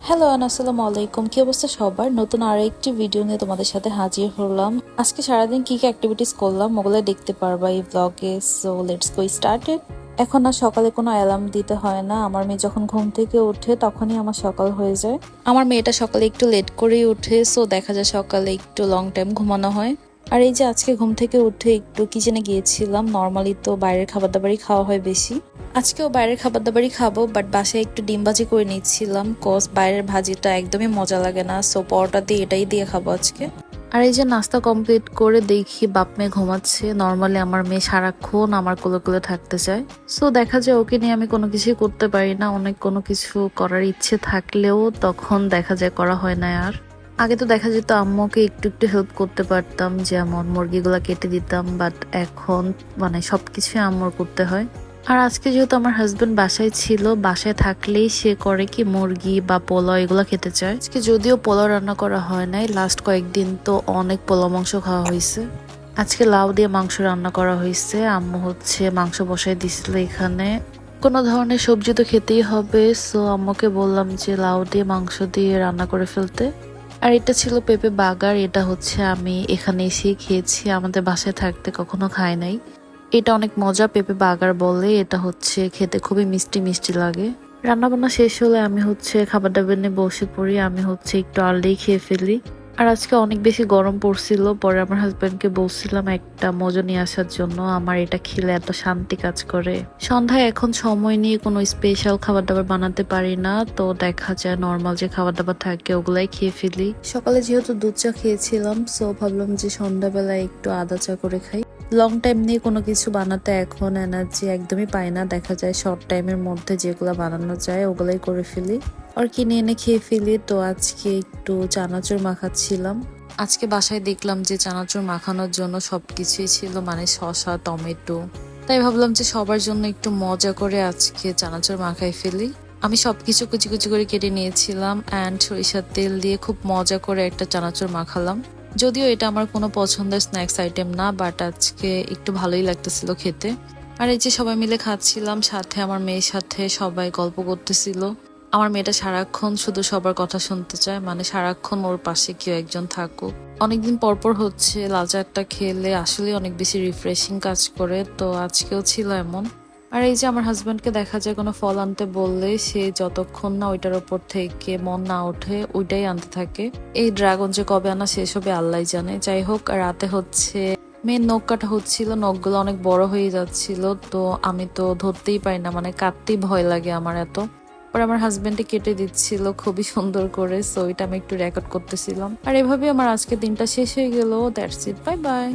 Hello আসসালামু আলাইকুম। কি অবস্থা সবার? নতুন আরো একটি ভিডিও নিয়ে তোমাদের সাথে হাজির হলাম। আজকে সারাদিন কি কি অ্যাক্টিভিটিস করলাম ওগুলো দেখতে পারবা এই ব্লগে। So let's go started. এখন আর সকালে কোনো অ্যালার্ম দিতে হয় না। আমার মেয়ে যখন ঘুম থেকে ওঠে তখনই আমার সকাল হয়ে যায়। আমার মেয়েটা সকালে একটু লেট করেই ওঠে, সো দেখা যায় সকালে একটু লং টাইম ঘুমানো হয়। আর এই যে আজকে ঘুম থেকে উঠে একটু কিচেনে গিয়েছিলাম। নর্মালি তো বাইরের খাবার দাবারই খাওয়া হয় বেশি। আজকেও বাইরের খাবার দাবারই খাবো, বাট বাসায় একটু ডিম ভাজি করে নিচ্ছিলাম, কজ বাইরের ভাজিটা একদমই মজা লাগে না। সো পরোটা দিয়ে এটাই দিয়ে খাবো আজকে। আর এই যে নাস্তা কমপ্লিট করে দেখি বাপ মেয়ে ঘুমাচ্ছে। নর্মালি আমার মেয়ে সারাক্ষণ আমার কোলে কোলে থাকতে চায়। সো দেখা যায় ওকে নিয়ে আমি কোনো কিছুই করতে পারি না। অনেক কোনো কিছু করার ইচ্ছে থাকলেও তখন দেখা যায় করা হয় না। আর আগে তো দেখা যেত আম্মুকে একটু একটু হেল্প করতে পারতাম, যেমন মুরগিগুলা কেটে দিতাম, বাট এখন মানে সবকিছুই আম্মুর করতে হয়। আর আজকে যেহেতু আমার হাজবেন্ড বাসায় ছিল, বাসায় থাকলেই সে করে কি মুরগি বা পোলাও এগুলো খেতে চায়। আজকে যদিও পোলাও রান্না করা হয় নাই, লাস্ট কয়েকদিন তো অনেক পোলাও মাংস খাওয়া হয়েছে। আজকে লাউ দিয়ে মাংস রান্না করা হয়েছে। আম্মু হচ্ছে মাংস বসাই দিছিল এখানে। কোনো ধরনের সবজি তো খেতেই হবে, সো আম্মুকে বললাম যে লাউ দিয়ে মাংস দিয়ে রান্না করে ফেলতে। আর এটা ছিল পেঁপে বাগার। এটা হচ্ছে আমি এখানে এসেই খেয়েছি, আমাদের বাসায় থাকতে কখনো খাই নাই। এটা অনেক মজা, পেঁপে বাগার বলে। এটা হচ্ছে খেতে খুবই মিষ্টি মিষ্টি লাগে। রান্না বান্না শেষ হলে আমি হচ্ছে খাবার দাবার নিয়ে বসে পড়ি। আমি হচ্ছে একটু আর্লি খেয়ে ফেলি। আর আজকে অনেক বেশি গরম পড়ছিল, পরে আমার হাজবেন্ডকে বলছিলাম একটা মজা নিয়ে আসার জন্য। আমার এটা খেলে এত শান্তি কাজ করে। সন্ধ্যায় এখন সময় নিয়ে কোনো স্পেশাল খাবার দাবার বানাতে পারি না, তো দেখা যায় নর্মাল যে খাবার দাবার থাকে ওগুলাই খেয়ে ফেলি। সকালে যেহেতু দুধ চা খেয়েছিলাম, সো ভাবলাম যে সন্ধ্যাবেলায় একটু আদা চা করে খাই। লং টাইম নিয়ে কোনো কিছু বানাতে এখন এনার্জি একদমই পাই না। দেখা যায় শর্ট টাইমের মধ্যে যেগুলো বানানো যায় ওগুলাই করে ফেলি আর কিনে এনে খেয়ে ফেলি। তো আজকে একটু চানাচুর মাখাচ্ছিলাম। আজকে বাসায় দেখলাম যে চানাচুর মাখানোর জন্য সবকিছুই ছিল, মানে শসা, টমেটো। তাই ভাবলাম যে সবার জন্য একটু মজা করে আজকে চানাচুর মাখাই ফেলি। আমি সবকিছু কুচি কুচি করে কেটে নিয়েছিলাম অ্যান্ড সরিষার তেল দিয়ে খুব মজা করে একটা চানাচুর মাখালাম। যদিও এটা আমার কোনো পছন্দের স্ন্যাক্স আইটেম না, বাট আজকে একটু ভালোই লাগতেছিল খেতে। আর এই যে সবাই মিলে খাচ্ছিলাম, সাথে আমার মেয়ের সাথে সবাই গল্প করতেছিল। আমার মেয়েটা সারাক্ষণ শুধু সবার কথা শুনতে চায়, মানে সারাক্ষণ ওর পাশে কেউ একজন থাকুক। অনেকদিন পরপর হচ্ছে লাল চাটা খেলে আসলে অনেক বেশি রিফ্রেশিং কাজ করে, তো আজকেও ছিল এমন। আর এই যে আমার হাজবেন্ডকে দেখা যায় কোনো ফল আনতে বললে সে যতক্ষণ না ওইটার ওপর থেকে মন না ওঠে ওইটাই আনতে থাকে। এই ড্রাগন যে কবে আনা শেষ হবে আল্লাহ জানে। যাই হোক, রাতে হচ্ছে মেয়ের নখ কাটা হচ্ছিল, নখগুলো অনেক বড় হয়ে যাচ্ছিল, তো আমি তো ধরতেই পারি না, মানে কাটতেই ভয় লাগে আমার এত। পরে আমার হাজবেন্ডে কেটে দিচ্ছিল খুবই সুন্দর করে, সো এটা আমি একটু রেকর্ড করতেছিলাম। আর এভাবে আমার আজকে দিনটা শেষ হয়ে গেল। That's it, bye bye.